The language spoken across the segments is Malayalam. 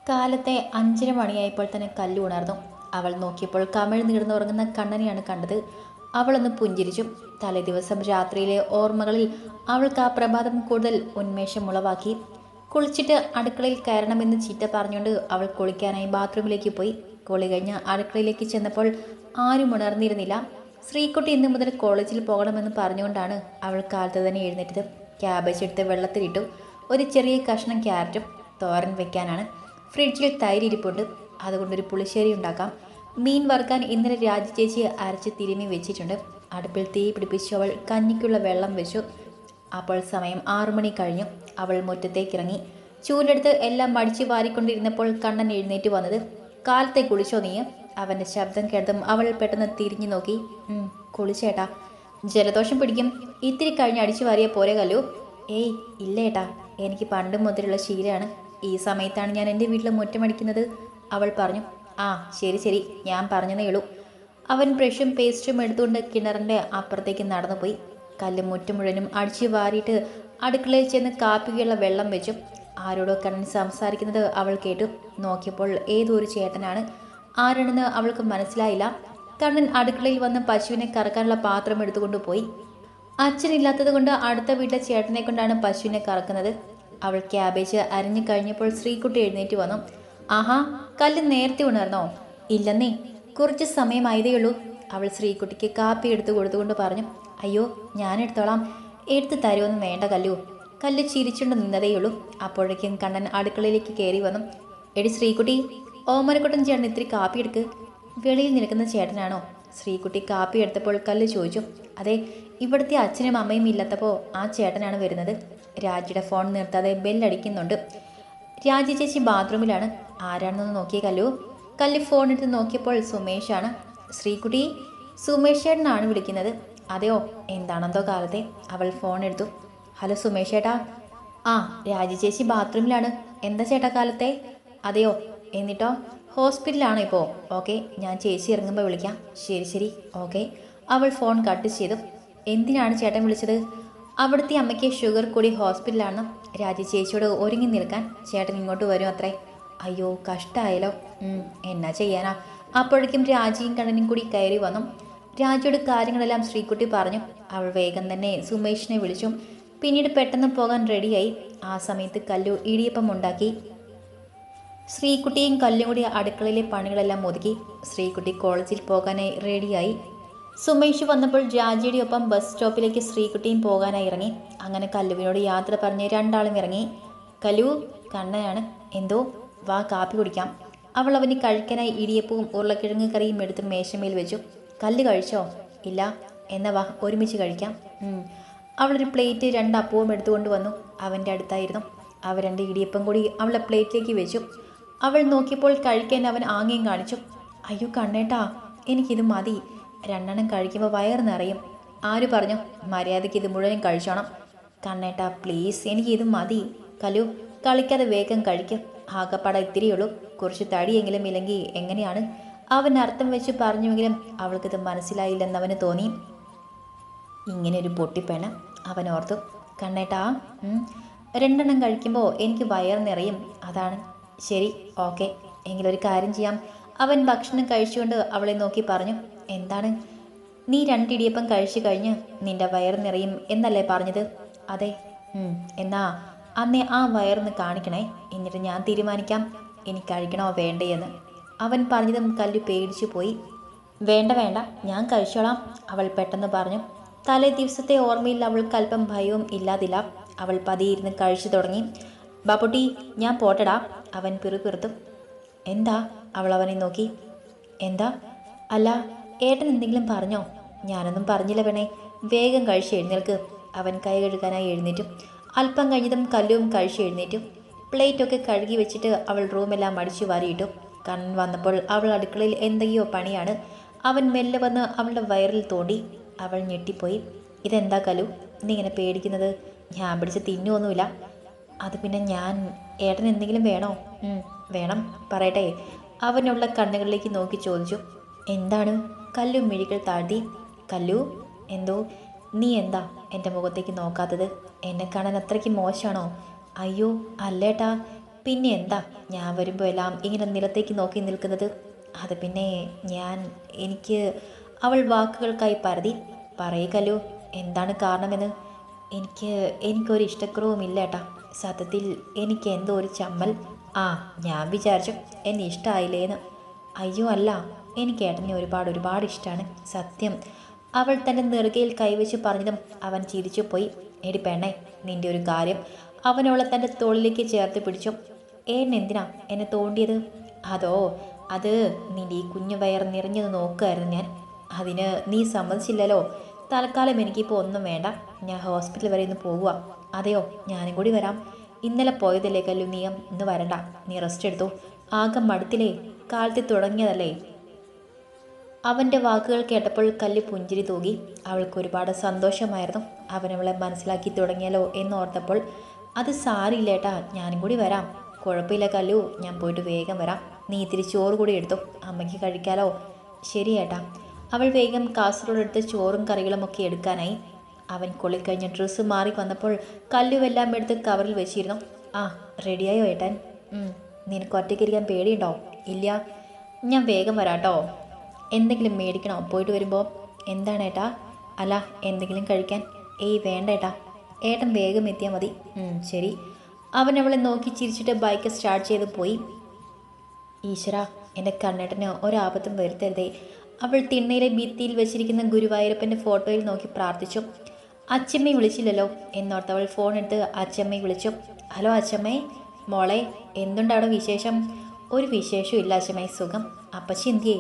കാലത്തെ 5:30 മണിയായപ്പോൾ തന്നെ കല്ലു ഉണർന്നു. അവൾ നോക്കിയപ്പോൾ കമിഴ്ന്ന് കിടന്നുറങ്ങുന്ന കണ്ണനെയാണ് കണ്ടത്. അവളൊന്ന് പുഞ്ചിരിച്ചു. തലേ ദിവസം രാത്രിയിലെ ഓർമ്മകളിൽ അവൾക്ക് ആ പ്രഭാതം കൂടുതൽ ഉന്മേഷമുളവാക്കി. കുളിച്ചിട്ട് അടുക്കളയിൽ കയറണമെന്ന് ചീത്ത പറഞ്ഞുകൊണ്ട് അവൾ കുളിക്കാനായി ബാത്റൂമിലേക്ക് പോയി. കുളി കഴിഞ്ഞ് അടുക്കളയിലേക്ക് ചെന്നപ്പോൾ ആരും ഉണർന്നിരുന്നില്ല. ശ്രീകുട്ടി ഇന്നു മുതൽ കോളേജിൽ പോകണമെന്ന് പറഞ്ഞുകൊണ്ടാണ് അവൾ കാലത്ത് തന്നെ എഴുന്നേറ്റത്. ക്യാബേജ് എടുത്ത് വെള്ളത്തിലിട്ടു. ഒരു ചെറിയ കഷ്ണം ക്യാരറ്റും തോരൻ വെക്കാനാണ്. ഫ്രിഡ്ജിൽ തൈര് ഇരിപ്പുണ്ട്, അതുകൊണ്ടൊരു പുളിശ്ശേരി ഉണ്ടാക്കാം. മീൻ വറുക്കാൻ ഇന്നലെ രാജി ചേച്ചി അരച്ച് തിരുമ്മി വെച്ചിട്ടുണ്ട്. അടുപ്പിൽ തീ പിടിപ്പിച്ച് അവൾ കഞ്ഞിക്കുള്ള വെള്ളം വെച്ചു. അപ്പോൾ സമയം 6 മണി കഴിഞ്ഞു. അവൾ മുറ്റത്തേക്കിറങ്ങി. ചൂലെടുത്ത് എല്ലാം മടിച്ചു വാരിക്കൊണ്ടിരുന്നപ്പോൾ കണ്ണൻ എഴുന്നേറ്റ് വന്നത്. കാലത്തെ കുളിച്ചോ നീ? അവൻ്റെ ശബ്ദം കേട്ടതും അവൾ പെട്ടെന്ന് തിരിഞ്ഞു നോക്കി. കുളിച്ചേട്ടാ. ജലദോഷം പിടിക്കും, ഇത്തിരി കഴിഞ്ഞ് അടിച്ചു വാരിയ പോരെ കല്ലു? ഏയ് ഇല്ലേട്ടാ, എനിക്ക് പണ്ട് മുതലുള്ള ശീലമാണ്. ഈ സമയത്താണ് ഞാൻ എൻ്റെ വീട്ടിൽ മുറ്റമടിക്കുന്നത്, അവൾ പറഞ്ഞു. ആ ശരി ശരി, ഞാൻ പറഞ്ഞതേ ഉള്ളൂ. അവൻ ബ്രഷും പേസ്റ്റും എടുത്തുകൊണ്ട് കിണറിൻ്റെ അപ്പുറത്തേക്ക് നടന്നുപോയി. കല്ല് മുറ്റം മുഴുവനും അടിച്ചു വാരിയിട്ട് അടുക്കളയിൽ ചെന്ന് കാപ്പിക്കുള്ള വെള്ളം വെച്ചു. ആരോടോ കണ്ണൻ സംസാരിക്കുന്നത് അവൾ കേട്ടു. നോക്കിയപ്പോൾ ഏതോ ഒരു ചേട്ടനാണ്. ആരാണെന്ന് അവൾക്ക് മനസ്സിലായില്ല. കണ്ണൻ അടുക്കളയിൽ വന്ന് പശുവിനെ കറക്കാനുള്ള പാത്രം എടുത്തുകൊണ്ട് പോയി. അച്ഛനില്ലാത്തത് കൊണ്ട് അടുത്ത വീട്ടിലെ ചേട്ടനെ കൊണ്ടാണ് പശുവിനെ കറക്കുന്നത്. അവൾ ക്യാബേജ് അരിഞ്ഞു കഴിഞ്ഞപ്പോൾ ശ്രീകുട്ടി എഴുന്നേറ്റ് വന്നു. ആഹാ, കല്ല് നേരത്തെ ഉണർന്നോ? ഇല്ലെന്നേ, കുറച്ച് സമയമായതേയുള്ളൂ, അവൾ ശ്രീകുട്ടിക്ക് കാപ്പി എടുത്തു കൊടുത്തുകൊണ്ട് പറഞ്ഞു. അയ്യോ, ഞാൻ എടുത്തോളാം. എടുത്ത് തരുമൊന്നും വേണ്ട കല്ലു. കല്ല് ചിരിച്ചുകൊണ്ട് നിന്നതേയുള്ളൂ. അപ്പോഴേക്കും കണ്ണൻ അടുക്കളയിലേക്ക് കയറി വന്നു. എടി ശ്രീകുട്ടി, ഓമനക്കുട്ടൻ ചേട്ടൻ ഇത്തിരി കാപ്പി എടുക്ക്. വെളിയിൽ നിൽക്കുന്ന ചേട്ടനാണോ? ശ്രീകുട്ടി കാപ്പി എടുത്തപ്പോൾ കല്ല് ചോദിച്ചു. അതെ, ഇവിടുത്തെ അച്ഛനും അമ്മയും ഇല്ലാത്തപ്പോൾ ആ ചേട്ടനാണ് വരുന്നത്. രാജിയുടെ ഫോൺ നിർത്താതെ ബെല്ലടിക്കുന്നുണ്ട്. രാജി ചേച്ചി ബാത്റൂമിലാണ്. ആരാണെന്നൊന്ന് നോക്കിയേ കല്ലു. കല്ല് ഫോൺ എടുത്ത് നോക്കിയപ്പോൾ സുമേഷാണ്. ശ്രീകുട്ടി, സുമേഷ് ചേട്ടനാണ് വിളിക്കുന്നത്. അതെയോ, എന്താണെന്തോ കാലത്തെ. അവൾ ഫോൺ എടുത്തു. ഹലോ സുമേഷ് ചേട്ടാ. ആ, രാജി ചേച്ചി ബാത്റൂമിലാണ്. എന്താ ചേട്ടാ കാലത്തെ? അതെയോ, എന്നിട്ടോ? ഹോസ്പിറ്റലാണോ ഇപ്പോൾ? ഓക്കെ, ഞാൻ ചേച്ചി ഇറങ്ങുമ്പോൾ വിളിക്കാം. ശരി ശരി, ഓക്കെ. അവൾ ഫോൺ കട്ട് ചെയ്തു. എന്തിനാണ് ചേട്ടൻ വിളിച്ചത്? അവിടുത്തെ അമ്മയ്ക്ക് ഷുഗർ കൂടി ഹോസ്പിറ്റലാണ്. രാജി ചേച്ചിയോട് ഒരുങ്ങി നിൽക്കാൻ ചേട്ടൻ ഇങ്ങോട്ട് വരും അത്രേ. അയ്യോ, കഷ്ടമായല്ലോ. എന്നാ ചെയ്യാനാ? അപ്പോഴേക്കും രാജിയും കണ്ണനും കൂടി കയറി വന്നു. രാജിയോട് കാര്യങ്ങളെല്ലാം ശ്രീകുട്ടി പറഞ്ഞു. അവൾ വേഗം തന്നെ സുമേഷിനെ വിളിച്ചു. പിന്നീട് പെട്ടെന്ന് പോകാൻ റെഡിയായി. ആ സമയത്ത് കല്ലു ഇടിയപ്പം ഉണ്ടാക്കി. ശ്രീകുട്ടിയും കല്ലും കൂടി അടുക്കളയിലെ പണികളെല്ലാം ഒതുക്കി. ശ്രീകുട്ടി കോളേജിൽ പോകാനായി റെഡിയായി. സുമേഷ് വന്നപ്പോൾ രാജിയുടെ ഒപ്പം ബസ് സ്റ്റോപ്പിലേക്ക് ശ്രീകുട്ടിയും പോകാനായി ഇറങ്ങി. അങ്ങനെ കല്ലുവിനോട് യാത്ര പറഞ്ഞ് രണ്ടാളും ഇറങ്ങി. കല്ലു, കണ്ണനാണ്. എന്തോ? വാ, കാപ്പി കുടിക്കാം. അവൾ അവന് കഴിക്കാനായി ഇടിയപ്പവും ഉരുളക്കിഴങ്ങ് കറിയും എടുത്ത് മേശമേൽ വെച്ചു. കല്ല് കഴിച്ചോ? ഇല്ല. എന്നാ വാ, ഒരുമിച്ച് കഴിക്കാം. അവളൊരു പ്ലേറ്റ് 2 അപ്പവും എടുത്തുകൊണ്ട് വന്നു. അവൻ്റെ അടുത്തായിരുന്നു. അവ 2 ഇടിയപ്പം കൂടി അവളെ പ്ലേറ്റിലേക്ക് വെച്ചു. അവൾ നോക്കിയപ്പോൾ കഴിക്കാൻ അവൻ ആംഗ്യം കാണിച്ചു. അയ്യോ കണ്ണേട്ടാ, എനിക്കിത് മതി. 2 കഴിക്കുമ്പോൾ വയറ് നിറയും. ആര് പറഞ്ഞു? മര്യാദയ്ക്ക് ഇത് മുഴുവൻ കഴിച്ചോണം. കണ്ണേട്ടാ പ്ലീസ്, എനിക്കിത് മതി. കലു, കളിക്കാതെ വേഗം കഴിക്കും. ആകപ്പാട ഇത്തിരിയുള്ളൂ. കുറച്ച് തടിയെങ്കിലും ഇല്ലെങ്കിൽ എങ്ങനെയാണ്? അവൻ അർത്ഥം വെച്ച് പറഞ്ഞുവെങ്കിലും അവൾക്കിത് മനസ്സിലായില്ലെന്നവന് തോന്നി. ഇങ്ങനെയൊരു പൊട്ടിപ്പെണ് അവൻ ഓർത്തു. കണ്ണേട്ടാ, 2 കഴിക്കുമ്പോൾ എനിക്ക് വയറ് നിറയും, അതാണ്. ശരി, ഓക്കെ, എങ്കിലൊരു കാര്യം ചെയ്യാം. അവൻ ഭക്ഷണം കഴിച്ചുകൊണ്ട് അവളെ നോക്കി പറഞ്ഞു. എന്താണ്? നീ 2 ഇടിയപ്പം കഴിച്ചു കഴിഞ്ഞ് നിന്റെ വയറ് നിറയും എന്നല്ലേ പറഞ്ഞത്? അതെ. എന്നാ അന്നേ ആ വയറിന്ന് കാണിക്കണേ, എന്നിട്ട് ഞാൻ തീരുമാനിക്കാം ഇനി കഴിക്കണോ വേണ്ടേ എന്ന്. അവൻ പറഞ്ഞതും കല്ലു പേടിച്ചു പോയി. വേണ്ട വേണ്ട, ഞാൻ കഴിച്ചോളാം, അവൾ പെട്ടെന്ന് പറഞ്ഞു. തലേ ദിവസത്തെ ഓർമ്മയിൽ അവൾക്ക് അല്പം ഭയവും ഇല്ലാതില്ല. അവൾ പതിയിരുന്ന് കഴിച്ചു തുടങ്ങി. ബാപ്പുട്ടി, ഞാൻ പോട്ടടാ, അവൻ പിറുപിറുത്തു. എന്താ? അവൾ അവനെ നോക്കി. എന്താ? അല്ല, ഏട്ടൻ എന്തെങ്കിലും പറഞ്ഞോ? ഞാനൊന്നും പറഞ്ഞില്ല വേണേ, വേഗം കഴിച്ച് എഴുന്നേൽക്ക്. അവൻ കൈ കഴുകാനായി എഴുന്നേറ്റു. അല്പം കഴിഞ്ഞതും കല്ലുവും കഴിച്ച് എഴുന്നേറ്റു. പ്ലേറ്റൊക്കെ കഴുകി വെച്ചിട്ട് അവൾ റൂമെല്ലാം അടിച്ചു വാരിയിട്ടു. കണ്ണൻ വന്നപ്പോൾ അവൾ അടുക്കളയിൽ എന്തെങ്കിയോ പണിയാണ്. അവൻ മെല്ലെ വന്ന് അവളുടെ വയറിൽ തോണ്ടി. അവൾ ഞെട്ടിപ്പോയി. ഇതെന്താ കലു, നീ ഇങ്ങനെ പേടിക്കുന്നത്? ഞാൻ പിടിച്ച് തിന്നുമൊന്നുമില്ല. അത് പിന്നെ ഏട്ടൻ എന്തെങ്കിലും വേണോ? വേണം, പറയട്ടെ? അവനുള്ള കണ്ണുകളിലേക്ക് നോക്കി ചോദിച്ചു. എന്താണ്? കല്ലു മിഴികൾ താഴ്ത്തി. കല്ലു, എന്തോ? നീ എന്താ എൻ്റെ മുഖത്തേക്ക് നോക്കാത്തത്? എന്നെ കാണാൻ അത്രയ്ക്ക് മോശമാണോ? അയ്യോ അല്ലേട്ടാ, പിന്നെ എന്താ ഞാൻ വരുമ്പോൾ എല്ലാം ഇങ്ങനെ നിലത്തേക്ക് നോക്കി നിൽക്കുന്നത്? അത് പിന്നെ എനിക്ക് അവൾ വാക്കുകൾക്കായി പരതി. പറയൂ, എന്താണ് കാരണമെന്ന്? എനിക്കൊരു ഇഷ്ടക്കുറവുമില്ല ഏട്ടാ. സത്യത്തിൽ എനിക്ക് എന്തോ ഒരു ചമ്മൽ. ഞാൻ വിചാരിച്ചു എന്നെ ഇഷ്ടമായില്ലേന്ന്. അയ്യോ അല്ല, എനിക്ക് ഏട്ടനെ ഒരുപാട് ഇഷ്ടമാണ് സത്യം. അവൾ തൻ്റെ നെറുകയിൽ കൈവച്ച് പറഞ്ഞതും അവൻ ചിരിച്ചു പോയി. എടി പെണ്ണേ, നിന്റെ ഒരു കാര്യം. അവനവളെ തൻ്റെ തോളിലേക്ക് ചേർത്ത് പിടിച്ചു. എന്തിനാ എന്നെ തോണ്ടിയത്? അത് നിന്റെ ഈ കുഞ്ഞു വയർ നിറഞ്ഞത് നോക്കുമായിരുന്നു ഞാൻ. അതിന് നീ സമ്മതിച്ചില്ലല്ലോ. തൽക്കാലം എനിക്കിപ്പോൾ ഒന്നും വേണ്ട. ഞാൻ ഹോസ്പിറ്റൽ വരെ ഇന്ന് പോകുക. അതെയോ, ഞാനും കൂടി വരാം. ഇന്നലെ പോയതല്ലേ കല്ലു, നീ ഇന്ന് വരണ്ട. നീ റെസ്റ്റ് എടുത്തു. ആകെ മടുത്തില്ലേ, കാലത്ത് തുടങ്ങിയതല്ലേ. അവൻ്റെ വാക്കുകൾ കേട്ടപ്പോൾ കല്ല് പുഞ്ചിരി തൂകി. അവൾക്ക് ഒരുപാട് സന്തോഷമായിരുന്നു. അവനവളെ മനസ്സിലാക്കി തുടങ്ങിയല്ലോ എന്നോർത്തപ്പോൾ. അത് സാരില്ലേട്ടാ, ഞാനും കൂടി വരാം. കുഴപ്പമില്ല കല്ലു, ഞാൻ പോയിട്ട് വേഗം വരാം. നീ ഇത്തിരി ചോറ് കൂടി എടുത്തു, അമ്മയ്ക്ക് കഴിക്കാലോ. ശരി ഏട്ടാ. അവൾ വേഗം കാസറോഡ് എടുത്ത് ചോറും കറികളും ഒക്കെ എടുക്കാനായി. അവൻ കൊള്ളിക്കഴിഞ്ഞ ഡ്രസ്സ് മാറി വന്നപ്പോൾ കല്ലുവെല്ലാം എടുത്ത് കവറിൽ വെച്ചിരുന്നു. റെഡിയായോ ഏട്ടൻ? നിനക്ക് ഒറ്റയ്ക്കിരിക്കാൻ പേടിയുണ്ടോ? ഇല്ല, ഞാൻ വേഗം വരാട്ടോ. എന്തെങ്കിലും മേടിക്കണോ പോയിട്ട് വരുമ്പോൾ? എന്താണ് ഏട്ടാ? അല്ല, എന്തെങ്കിലും കഴിക്കാൻ? വേണ്ട ഏട്ടാ, ഏട്ടൻ വേഗം എത്തിയാൽ മതി. ശരി. അവൻ അവളെ നോക്കി ചിരിച്ചിട്ട് ബൈക്ക് സ്റ്റാർട്ട് ചെയ്ത് പോയി. ഈശ്വര, എൻ്റെ കണ്ണേട്ടന് ഒരാപത്തും വരുത്തരുതേ. അവൾ തിണ്ണയിലെ ഭിത്തിയിൽ വെച്ചിരിക്കുന്ന ഗുരുവായൂരപ്പൻ്റെ ഫോട്ടോയിൽ നോക്കി പ്രാർത്ഥിച്ചു. അച്ചമ്മയെ വിളിച്ചില്ലല്ലോ എന്നോർത്തവൾ ഫോൺ എടുത്ത് അച്ചമ്മയെ വിളിച്ചു. ഹലോ അച്ചമ്മേ. മോളെ, എന്തുണ്ടാണോ വിശേഷം? ഒരു വിശേഷവും ഇല്ല അച്ചമ്മേ, സുഖം. അപ്പച്ചി എന്തിയേ?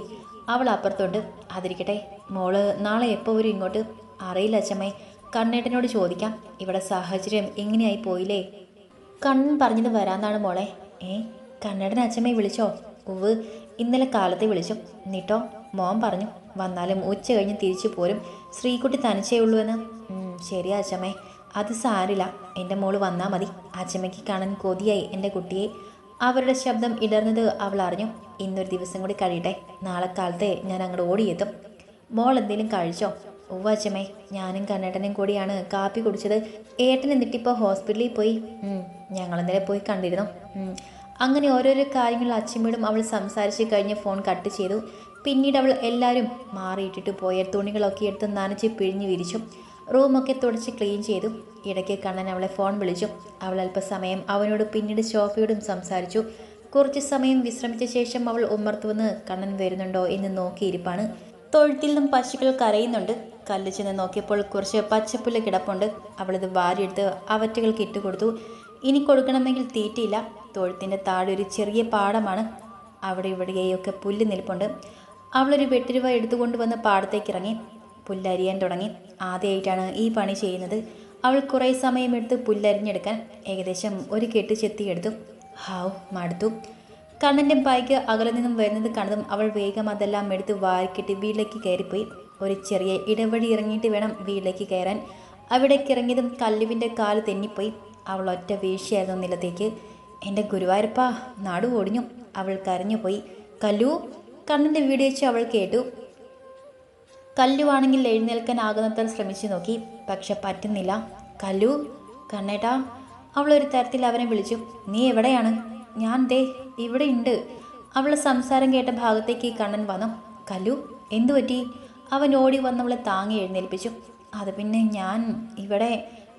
അവൾ അപ്പുറത്തുണ്ട്. അതിരിക്കട്ടെ, മോള് നാളെ എപ്പോൾ വരും ഇങ്ങോട്ട്? അറിയില്ല അച്ചമ്മേ, കണ്ണേട്ടനോട് ചോദിക്കാം. ഇവിടെ സാഹചര്യം ഇങ്ങനെയായി പോയില്ലേ. കണ്ണൻ പറഞ്ഞത് വരാന്നാണ് മോളെ. കണ്ണേട്ടൻ അച്ചമ്മയെ വിളിച്ചോ? ഉവ്, ഇന്നലെ കാലത്തെ വിളിച്ചു. എന്നിട്ടോ? മോൻ പറഞ്ഞു വന്നാലും ഉച്ച കഴിഞ്ഞ് തിരിച്ചു പോരും, ശ്രീകുട്ടി തനിച്ചേ ഉള്ളൂ എന്ന്. ശരിയാ അച്ചമ്മേ, അത് സാരില്ല. എൻ്റെ മോള് വന്നാൽ മതി. അച്ചമ്മയ്ക്ക് കാണാൻ കൊതിയായി എൻ്റെ കുട്ടിയെ. അവരുടെ ശബ്ദം ഇടർന്നത് അവൾ അറിഞ്ഞു. ഇന്നൊരു ദിവസം കൂടി കഴിയട്ടെ, നാളെ കാലത്തെ ഞാൻ അങ്ങോട്ട് ഓടിയെത്തും. മോൾ എന്തെങ്കിലും കഴിച്ചോ? ഉവ്വ അച്ചമ്മേ, ഞാനും കണ്ണേട്ടനും കൂടിയാണ് കാപ്പി കുടിച്ചത്. ഏട്ടൻ എന്നിട്ടിപ്പോൾ ഹോസ്പിറ്റലിൽ പോയി. ഞങ്ങളെന്നലെ പോയി കണ്ടിരുന്നു. അങ്ങനെ ഓരോരോ കാര്യങ്ങൾ അച്ചമ്മയോടും അവൾ സംസാരിച്ച് കഴിഞ്ഞ് ഫോൺ കട്ട് ചെയ്തു. പിന്നീട് അവൾ എല്ലാവരും മാറിയിട്ടിട്ട് പോയ തുണികളൊക്കെ എടുത്ത് നനച്ച് പിഴിഞ്ഞ് വിരിച്ചു. റൂമൊക്കെ തുടച്ച് ക്ലീൻ ചെയ്തു. ഇടയ്ക്ക് കണ്ണൻ അവളെ ഫോൺ വിളിച്ചു. അവൾ അല്പസമയം അവനോട് പിന്നീട് ഷോഫിയോടും സംസാരിച്ചു. കുറച്ച് സമയം വിശ്രമിച്ച ശേഷം അവൾ ഉമ്മർത്ത് വന്ന് കണ്ണൻ വരുന്നുണ്ടോ എന്ന് നോക്കിയിരിപ്പാണ്. തൊഴുത്തിൽ നിന്നും പശുക്കൾ കരയുന്നുണ്ട്. കല്ല് ചെന്ന് നോക്കിയപ്പോൾ കുറച്ച് പച്ചപ്പുല്ല് കിടപ്പുണ്ട്. അവളിത് വാരിയെടുത്ത് അവറ്റകൾക്ക് ഇട്ടുകൊടുത്തു. ഇനി കൊടുക്കണമെങ്കിൽ തീറ്റയില്ല. തൊഴുത്തിൻ്റെ താഴെ ഒരു ചെറിയ പാടമാണ്. അവിടെ ഇവിടെയൊക്കെ പുല്ല് നിൽപ്പുണ്ട്. അവളൊരു വെട്ടുരുവ എടുത്തുകൊണ്ട് വന്ന് പാടത്തേക്ക് ഇറങ്ങി. പുല്ലരിയാൻ തുടങ്ങി. ആദ്യമായിട്ടാണ് ഈ പണി ചെയ്യുന്നത്. അവൾ കുറേ സമയമെടുത്ത് പുല്ലരിഞ്ഞെടുക്കാൻ ഏകദേശം ഒരു കെട്ട് ചെത്തിയെടുത്തു. മടുത്തു. കണ്ണൻ്റെ ബൈക്ക് അകലെ നിന്നും വരുന്നത് കണ്ടതും അവൾ വേഗം അതെല്ലാം എടുത്ത് വാരിക്കെട്ടി വീട്ടിലേക്ക് കയറിപ്പോയി. ഒരു ചെറിയ ഇടവഴി ഇറങ്ങിയിട്ട് വേണം വീട്ടിലേക്ക് കയറാൻ. അവിടേക്ക് ഇറങ്ങിയതും കല്ലുവിൻ്റെ കാല് തെന്നിപ്പോയി. അവൾ ഒറ്റ വീഴ്ചയായിരുന്നു നിലത്തേക്ക്. എൻ്റെ ഗുരുവായൂരപ്പ, നടു ഒടിഞ്ഞു. അവൾ കരഞ്ഞുപോയി. കല്ലു. കണ്ണൻ്റെ വീട് വെച്ച് അവൾ കേട്ടു. കല്ലുവാണെങ്കിൽ എഴുന്നേൽക്കാനാകുന്നത്ര ശ്രമിച്ചു നോക്കി, പക്ഷെ പറ്റുന്നില്ല. കല്ലു, കണ്ണേട്ടാ. അവളൊരു തരത്തിൽ അവനെ വിളിച്ചു. നീ എവിടെയാണ്? ഞാൻ ദേ ഇവിടെ ഉണ്ട്. അവളെ സംസാരം കേട്ട ഭാഗത്തേക്ക് കണ്ണൻ വന്നു. കല്ലു, എന്തു പറ്റി? അവൻ ഓടി വന്നവളെ താങ്ങി എഴുന്നേൽപ്പിച്ചു. അത് പിന്നെ ഞാൻ ഇവിടെ.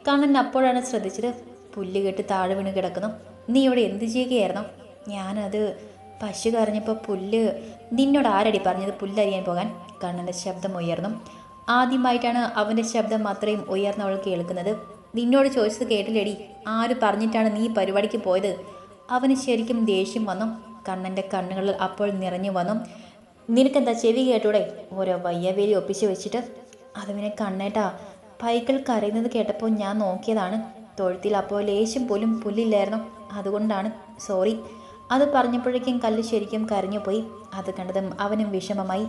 കണ്ണൻ അപ്പോഴാണ് ശ്രദ്ധിച്ചത്. പുല്ല് കെട്ട് താഴെ വീണ് കിടക്കുന്നു. നീ ഇവിടെ എന്ത് ചെയ്യുകയായിരുന്നു? ഞാനത് പശു കരഞ്ഞപ്പോൾ പുല്ല്. നിന്നോട് ആരടി പറഞ്ഞത് പുല്ലരിയാൻ പോകാൻ? കണ്ണൻ്റെ ശബ്ദം ഉയർന്നു. ആദ്യമായിട്ടാണ് അവൻ്റെ ശബ്ദം അത്രയും ഉയർന്നവൾ കേൾക്കുന്നത്. നിന്നോട് ചോദിച്ചത് കേട്ടില്ലേടി? ആര് പറഞ്ഞിട്ടാണ് നീ പരിപാടിക്ക് പോയത്? അവന് ശരിക്കും ദേഷ്യം വന്നു. കണ്ണൻ്റെ കണ്ണുകളിൽ അപ്പോൾ നിറഞ്ഞു വന്നു. നിനക്കെന്താ ചെവി കേട്ടൂടെ? ഓരോ വയ്യവേലി ഒപ്പിച്ച് വെച്ചിട്ട്. അത് പിന്നെ കണ്ണേട്ടാ, പൈക്കൾ കരയുന്നത് കേട്ടപ്പോൾ ഞാൻ നോക്കിയതാണ്. തൊഴുത്തിൽ അപ്പോൾ ലേശം പോലും പുല്ലില്ലായിരുന്നു, അതുകൊണ്ടാണ്. സോറി. അത് പറഞ്ഞപ്പോഴേക്കും കല്ല് ശരിക്കും കരഞ്ഞുപോയി. അത് കണ്ടതും അവനും വിഷമമായി.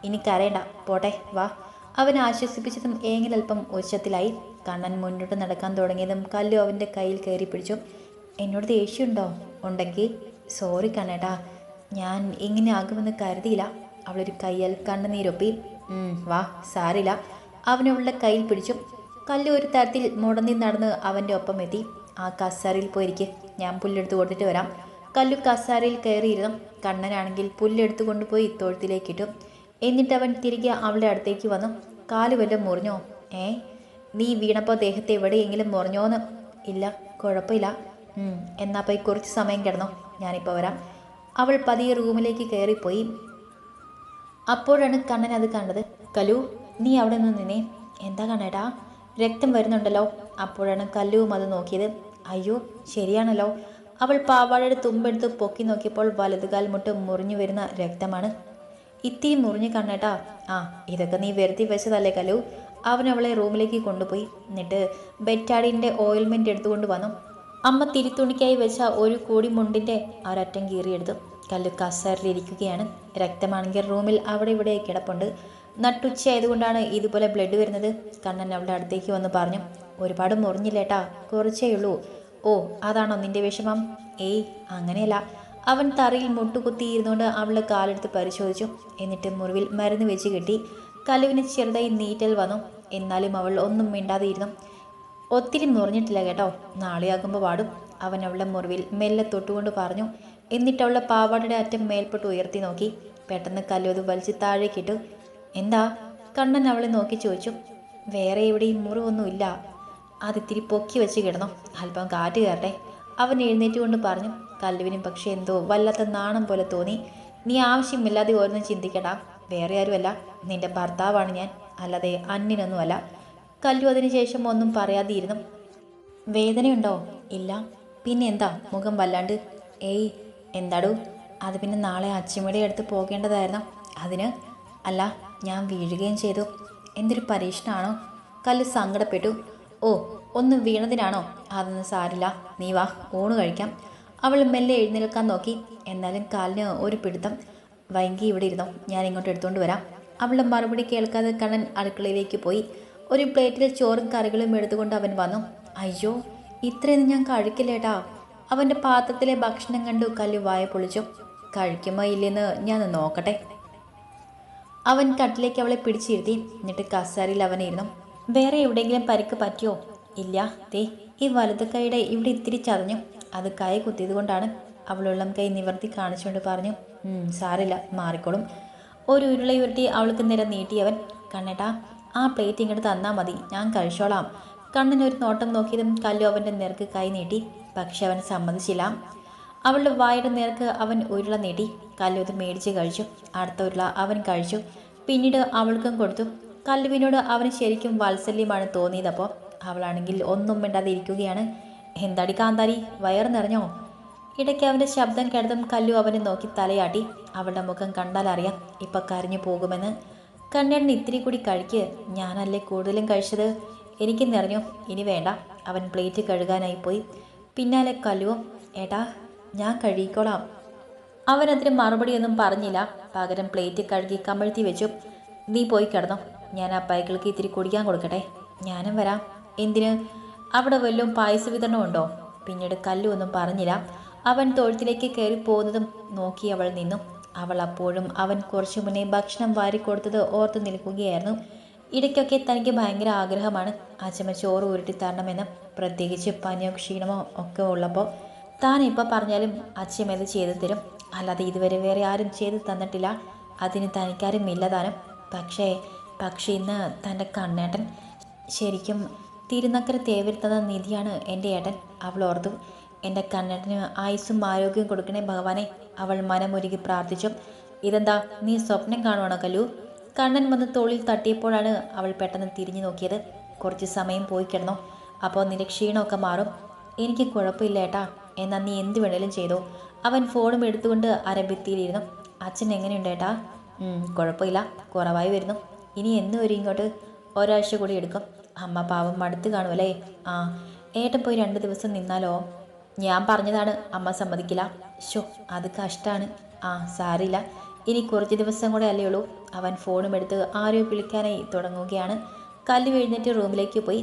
ഇനി കരയണ്ട, പോട്ടെ, വാ. അവൻ ആശ്വസിപ്പിച്ചതും ഏങ്ങിലൽപ്പം ഉച്ചത്തിലായി. കണ്ണൻ മുന്നോട്ട് നടക്കാൻ തുടങ്ങിയതും കല്ലു അവൻ്റെ കയ്യിൽ കയറി പിടിച്ചു. എന്നോട് ദേഷ്യമുണ്ടോ? ഉണ്ടെങ്കിൽ സോറി കണ്ണേട്ടാ, ഞാൻ ഇങ്ങനെ ആകുമെന്ന് കരുതിയില്ല. അവളൊരു കയ്യാൽ കണ്ണുനീരൊപ്പി. വാ, സാരില്ല. അവനവളുടെ കയ്യിൽ പിടിച്ചു. കല്ല് ഒരു തരത്തിൽ മുടന്നി നടന്ന് അവൻ്റെ ഒപ്പം എത്തി. ആ കസാരയിൽ പോയിരിക്കും, ഞാൻ പുല്ലെടുത്ത് കൊടുത്തിട്ട് വരാം. കല്ലു കസാരയിൽ കയറിയിരുന്നു. കണ്ണനാണെങ്കിൽ പുല്ലെടുത്ത് കൊണ്ടുപോയി തൊഴുത്തിലേക്കിട്ടു. എന്നിട്ട് അവൻ തിരികെ അവളുടെ അടുത്തേക്ക് വന്നു. കാല് വല്ലതും മുറിഞ്ഞോ? നീ വീണപ്പോൾ ദേഹത്ത് എവിടെയെങ്കിലും മുറിഞ്ഞോന്ന്? ഇല്ല, കുഴപ്പമില്ല. എന്നാൽ പോയി കുറച്ച് സമയം കിടന്നോ, ഞാനിപ്പോൾ വരാം. അവൾ പതിയെ റൂമിലേക്ക് കയറിപ്പോയി. അപ്പോഴാണ് കണ്ണൻ അത് കണ്ടത്. കല്ലു, നീ അവിടെ നിന്ന് നിന്നേ. എന്താ കണ്ണേട്ടാ? രക്തം വരുന്നുണ്ടല്ലോ. അപ്പോഴാണ് കല്ലുവും അത് നോക്കിയത്. അയ്യോ, ശരിയാണല്ലോ. അവൾ പാവാടയുടെ തുമ്പെടുത്ത് പൊക്കി നോക്കിയപ്പോൾ വലതുകാൽ മുട്ട് മുറിഞ്ഞു വരുന്ന രക്തമാണ്. ഇത്തിരി മുറിഞ്ഞു കണ്ണേട്ടാ. ഇതൊക്കെ നീ വരുത്തി വെച്ചതല്ലേ കല്ലു? അവൻ അവളെ റൂമിലേക്ക് കൊണ്ടുപോയി. എന്നിട്ട് ബെറ്റാഡിൻ്റെ ഓയിൽമെൻറ്റ് എടുത്തുകൊണ്ട് വന്നു. അമ്മ തിരിത്തുണിക്കായി വെച്ച ഒരു കൂടി മുണ്ടിൻ്റെ ഒരറ്റം കീറിയെടുത്തു. കല്ലു കസേരയിലിരിക്കുകയാണ്. രക്തമാണെങ്കിൽ റൂമിൽ അവിടെ ഇവിടെ കിടപ്പുണ്ട്. നട്ടുച്ചയായതുകൊണ്ടാണ് ഇതുപോലെ ബ്ലഡ് വരുന്നത്. കണ്ണൻ അവളുടെ അടുത്തേക്ക് വന്ന് പറഞ്ഞു. ഒരുപാട് മുറിഞ്ഞില്ലേട്ടാ, കുറച്ചേ ഉള്ളൂ. ഓ, അതാണോ നിന്റെ വിഷമം? അങ്ങനെയല്ല. അവൻ തറയിൽ മുട്ടുകുത്തിയിരുന്നുകൊണ്ട് അവളുടെ കാലെടുത്ത് പരിശോധിച്ചു. എന്നിട്ട് മുറിവിൽ മരുന്ന് വെച്ച് കെട്ടി. കല്ലുവിന് ചെറുതായി നീറ്റൽ വന്നു. എന്നാലും അവൾ ഒന്നും മിണ്ടാതെയിരുന്നു. ഒത്തിരി മുറിഞ്ഞിട്ടില്ല കേട്ടോ, നാളെയാകുമ്പോൾ പാടും. അവൻ അവളുടെ മുറിവിൽ മെല്ലെ തൊട്ടുകൊണ്ട് പറഞ്ഞു. എന്നിട്ട് അവളുടെ പാവാടയുടെ അറ്റം മേൽപോട്ട് ഉയർത്തി നോക്കി. പെട്ടെന്ന് കല്ലു അത് വലിച്ച് താഴേക്കിട്ടു. എന്താ? കണ്ണൻ അവളെ നോക്കി ചോദിച്ചു. വേറെ എവിടെയും മുറിവൊന്നുമില്ല. അതിത്തിരി പൊക്കി വെച്ച് കിടന്നു, അല്പം കാറ്റ് കയറട്ടെ. അവൻ എഴുന്നേറ്റുകൊണ്ട് പറഞ്ഞു. കല്ലുവിനും പക്ഷേ എന്തോ വല്ലാത്ത നാണം പോലെ തോന്നി. നീ ആവശ്യമില്ലാതെ ഓരോന്നും ചിന്തിക്കണ്ട. വേറെ ആരുമല്ല, നിന്റെ ഭർത്താവാണ് ഞാൻ, അല്ലാതെ അന്യനൊന്നുമല്ല. കല്ലു അതിനുശേഷം ഒന്നും പറയാതെയിരുന്നു. വേദനയുണ്ടോ? ഇല്ല. പിന്നെ എന്താ മുഖം വല്ലാണ്ട്? എന്താടൂ? അത് പിന്നെ നാളെ അച്ഛമ്മയുടെ അടുത്ത് പോകേണ്ടതായിരുന്നു. അതിന്? അല്ല, ഞാൻ വീഴുകയും ചെയ്തു. എന്തൊരു പരീക്ഷണമാണോ? കല്ലു സങ്കടപ്പെട്ടു. ഒന്ന് വീണതിനാണോ? അതൊന്നും സാരില്ല, നീ വാ, ഊണ് കഴിക്കാം. അവൾ മെല്ലെ എഴുന്നേൽക്കാൻ നോക്കി. എന്നാലും കാലിന് ഒരു പിടുത്തം. വൈകി ഇവിടെ ഇരുന്നോ, ഞാൻ ഇങ്ങോട്ട് എടുത്തുകൊണ്ട് വരാം. അവളുടെ മറുപടി കേൾക്കാതെ കണ്ണൻ അടുക്കളയിലേക്ക് പോയി. ഒരു പ്ലേറ്റിൽ ചോറും കറികളും എടുത്തുകൊണ്ട് അവൻ വന്നു. അയ്യോ, ഇത്രയൊന്നും ഞാൻ കഴിക്കില്ലേട്ടാ. അവൻ്റെ പാത്രത്തിലെ ഭക്ഷണം കണ്ടു കല്ലു വായ പൊളിച്ചു. കഴിക്കുമോ ഇല്ലെന്ന് ഞാൻ നോക്കട്ടെ. അവൻ കട്ടിലേക്ക് അവളെ പിടിച്ചിരുത്തി. എന്നിട്ട് കസാരയിൽ അവനിരുന്നു. വേറെ എവിടെയെങ്കിലും പരിക്ക് പറ്റിയോ? ഇല്ല, ഈ വലത് കൈയുടെ ഇവിടെ ഇത്തിരി ചതഞ്ഞു. അത് കൈ കുത്തിയത് കൊണ്ടാണ്. അവളുള്ളം കൈ നിവർത്തി കാണിച്ചുകൊണ്ട് പറഞ്ഞു. സാരില്ല, മാറിക്കോളും. ഒരു ഉരുളയുരുട്ടി അവൾക്ക് നേരെ നീട്ടിയവൻ. കണ്ണേട്ടാ, ആ പ്ലേറ്റ് ഇങ്ങോട്ട് തന്നാൽ മതി, ഞാൻ കഴിച്ചോളാം. കണ്ണൻ ഒരു നോട്ടം നോക്കിയതും കല്ലു അവൻ്റെ നേർക്ക് കൈ നീട്ടി. പക്ഷെ അവൻ സമ്മതിച്ചില്ല. അവളുടെ വായുടെ നേർക്ക് അവൻ ഉരുള നീട്ടി. കല്ലു അത് മേടിച്ച് കഴിച്ചു. അടുത്ത ഉരുള അവൻ കഴിച്ചു. പിന്നീട് അവൾക്കും കൊടുത്തു. കല്ലുവിനോട് അവന് ശരിക്കും വാത്സല്യമാണ് തോന്നിയതപ്പോൾ. അവളാണെങ്കിൽ ഒന്നും മിണ്ടാതെ ഇരിക്കുകയാണ്. എന്താടി കാന്താരി, വയറ് നിറഞ്ഞോ? ഇടയ്ക്ക് അവൻ്റെ ശബ്ദം കേട്ടതും കല്ലു അവനെ നോക്കി തലയാട്ടി. അവളുടെ മുഖം കണ്ടാലറിയാം ഇപ്പം കരഞ്ഞു പോകുമെന്ന്. കണ്ണേട്ടൻ ഇത്തിരി കൂടി കഴിക്ക്, ഞാനല്ലേ കൂടുതലും കഴിച്ചത്. എനിക്ക് നിറഞ്ഞു, ഇനി വേണ്ട. അവൻ പ്ലേറ്റ് കഴുകാനായി പോയി. പിന്നാലെ കല്ലുവും. ഏട്ടാ, ഞാൻ കഴുകിക്കോളാം. അവനതിന് മറുപടിയൊന്നും പറഞ്ഞില്ല. പകരം പ്ലേറ്റ് കഴുകി കമഴ്ത്തി വെച്ചു. നീ പോയി കിടന്നോ, ഞാൻ ആ പൈകൾക്ക് ഇത്തിരി കുടിക്കാൻ കൊടുക്കട്ടെ. ഞാനും വരാം. എന്തിന്? അവിടെ വല്ലതും പായസ വിതരണം ഉണ്ടോ? പിന്നീട് കല്ലു ഒന്നും പറഞ്ഞില്ല. അവൻ തൊഴുത്തിലേക്ക് കയറി പോകുന്നതും നോക്കി അവൾ നിന്നു. അവൾ അപ്പോഴും അവൻ കുറച്ചു മുന്നേ ഭക്ഷണം വാരിക്കൊടുത്തത് ഓർത്തു നിൽക്കുകയായിരുന്നു. ഇടയ്ക്കൊക്കെ തനിക്ക് ഭയങ്കര ആഗ്രഹമാണ് അച്ഛമ്മ ചോറ് ഉരുട്ടി തരണമെന്ന്, പ്രത്യേകിച്ച് പനിയോ ക്ഷീണമോ ഒക്കെ ഉള്ളപ്പോൾ. താൻ ഇപ്പോൾ പറഞ്ഞാലും അച്ഛമ്മ ഇത് ചെയ്തു തരും, അല്ലാതെ ഇതുവരെ വേറെ ആരും ചെയ്തു തന്നിട്ടില്ല. അതിന് തനിക്കാരും ഇല്ലതാനും. പക്ഷേ ഇന്ന് തൻ്റെ കണ്ണേട്ടൻ ശരിക്കും തിരുനക്കര തേവരുത്തുന്ന നിധിയാണ് എൻ്റെ ഏട്ടൻ. അവൾ ഓർത്തു. എൻ്റെ കണ്ണേട്ടന് ആയുസ്സും ആരോഗ്യവും കൊടുക്കണേ ഭഗവാനെ. അവൾ മനമൊരുകി പ്രാർത്ഥിച്ചു. ഇതെന്താ, നീ സ്വപ്നം കാണുവാണോ കല്ലു? കണ്ണൻ വന്ന് തോളിൽ തട്ടിയപ്പോഴാണ് അവൾ പെട്ടെന്ന് തിരിഞ്ഞു നോക്കിയത്. കുറച്ച് സമയം പോയി കിടന്നോ, അപ്പോൾ നിന്റെ ക്ഷീണമൊക്കെ മാറും. എനിക്ക് കുഴപ്പമില്ല ഏട്ടാ, എന്നാൽ നീ എന്ത് വേണേലും ചെയ്തോ. അവൻ ഫോണും എടുത്തുകൊണ്ട് അരഭിത്തിയിലിരുന്നു. അച്ഛൻ എങ്ങനെയുണ്ട് ഏട്ടാ? കുഴപ്പമില്ല, കുറവായി വരുന്നു. ഇനി എന്ന് വരും ഇങ്ങോട്ട്? ഒരാഴ്ച കൂടി എടുക്കും. അമ്മ പാവം മടുത്ത് കാണുമല്ലേ? ഏട്ടൻ പോയി 2 ദിവസം നിന്നാലോ? ഞാൻ പറഞ്ഞതാണ്, അമ്മ സമ്മതിക്കില്ല. അത് കഷ്ടമാണ്. സാരില്ല, ഇനി കുറച്ച് ദിവസം കൂടെ അല്ലേ ഉള്ളൂ. അവൻ ഫോണും എടുത്ത് ആരോ വിളിക്കാനായി തുടങ്ങുകയാണ്. കല്ലു എഴുന്നേറ്റ് റൂമിലേക്ക് പോയി.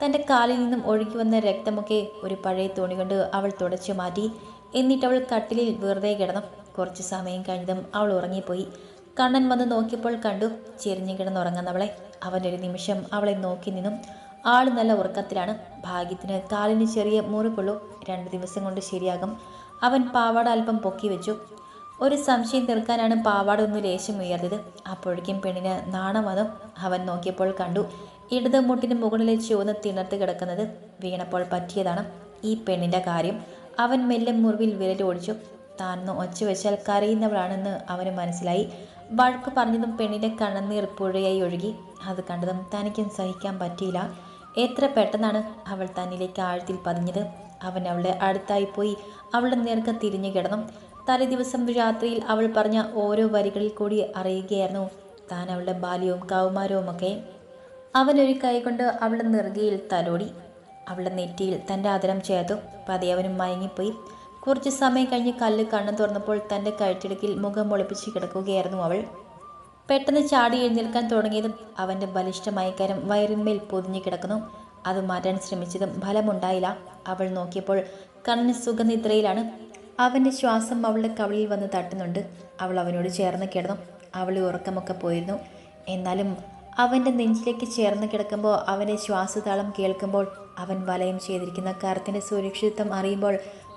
തൻ്റെ കാലിൽ നിന്നും ഒഴുകി വന്ന രക്തമൊക്കെ ഒരു പഴയ തുണി കൊണ്ട് അവൾ തുടച്ചു മാറ്റി. എന്നിട്ടവൾ കട്ടിലിൽ വെറുതെ കിടന്നു. കുറച്ച് സമയം കഴിഞ്ഞതും അവൾ ഉറങ്ങിപ്പോയി. കണ്ണൻ വന്ന് നോക്കിയപ്പോൾ കണ്ടു ചെരിഞ്ഞു കിടന്നുറങ്ങുന്നവളെ. അവനൊരു നിമിഷം അവളെ നോക്കി നിന്നും. ആള് നല്ല ഉറക്കത്തിലാണ്. ഭാഗ്യത്തിന് കാലിന് ചെറിയ മുറിവുള്ളൂ. 2 ദിവസം കൊണ്ട് ശരിയാകും. അവൻ പാവാട അല്പം പൊക്കി വെച്ചു. ഒരു സംശയം തീർക്കാനാണ് പാവാട ഒന്ന് ലേശം ഉയർത്തിയത്. അപ്പോഴേക്കും പെണ്ണിന് നാണം വന്നു. അവൻ നോക്കിയപ്പോൾ കണ്ടു ഇടത് മുട്ടിന് മുകളിലെ ചുവന്ന് തിണർത്ത് കിടക്കുന്നത്. വീണപ്പോൾ പറ്റിയതാണ് ഈ പെണ്ണിന്റെ കാര്യം. അവൻ മെല്ലെ മുറിവിൽ വിരലോടിച്ചു. താനൊന്ന് ഒച്ച വെച്ചാൽ കരയുന്നവളാണെന്ന് അവന് മനസ്സിലായി. വഴക്ക് പറഞ്ഞതും പെണ്ണിന്റെ കണ്ണുനീർ പുഴയായി ഒഴുകി. അത് കണ്ടതും തനിക്കും സഹിക്കാൻ പറ്റിയില്ല. എത്ര പെട്ടെന്നാണ് അവൾ തന്നിലേക്ക് ആഴത്തിൽ പതിഞ്ഞത്. അവൻ അവളുടെ അടുത്തായി പോയി അവളുടെ നേർക്ക് തിരിഞ്ഞു കിടന്നു. തലേ ദിവസം രാത്രിയിൽ അവൾ പറഞ്ഞ ഓരോ വരികളിൽ കൂടി അറിയുകയായിരുന്നു താൻ അവളുടെ ബാല്യവും കൗമാരവും ഒക്കെ. അവനൊരു കൈ കൊണ്ട് അവളുടെ നെറുകയിൽ തലോടി. അവളുടെ നെറ്റിയിൽ തൻ്റെ ആദരം ചേർത്തു. പതിയെ അവനും മയങ്ങിപ്പോയി. കുറച്ച് സമയം കഴിഞ്ഞ് കല്ല് കണ്ണു തുറന്നപ്പോൾ തൻ്റെ കഴുത്തിടുക്കിൽ മുഖം ഒളിപ്പിച്ച് കിടക്കുകയായിരുന്നു അവൾ. പെട്ടെന്ന് ചാടി എഴുന്നേൽക്കാൻ തുടങ്ങിയതും അവൻ്റെ ബലിഷ്ഠമായ കരം വയറിന്മേൽ പൊതിഞ്ഞു കിടക്കുന്നു. അത് മാറ്റാൻ ശ്രമിച്ചതും ഫലമുണ്ടായില്ല. അവൾ നോക്കിയപ്പോൾ കണ്ണിന് സുഖനിദ്രയിലാണ്. അവൻ്റെ ശ്വാസം അവളുടെ കവിളിൽ വന്ന് തട്ടുന്നുണ്ട്. അവൾ അവനോട് ചേർന്ന് കിടന്നു. അവളെ ഉറക്കമൊക്കെ പോയിരുന്നു. എന്നാലും അവൻ്റെ നെഞ്ചിലേക്ക് ചേർന്ന് കിടക്കുമ്പോൾ, അവൻ്റെ ശ്വാസതാളം കേൾക്കുമ്പോൾ, അവൻ വലയം ചെയ്തിരിക്കുന്ന കരത്തിൻ്റെ സുരക്ഷിതത്വം അറിയുമ്പോൾ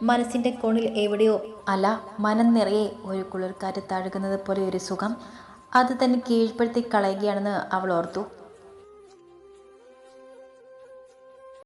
മനസ്സിൻ്റെ കോണിൽ എവിടെയോ, അല്ല മനം നിറയെ ഒരു കുളിർക്കാറ്റ് തഴുകുന്നത് പോലെ ഒരു സുഖം. അത് തന്നെ കീഴ്പ്പെടുത്തി കളയുകയാണെന്ന് അവൾ ഓർത്തു.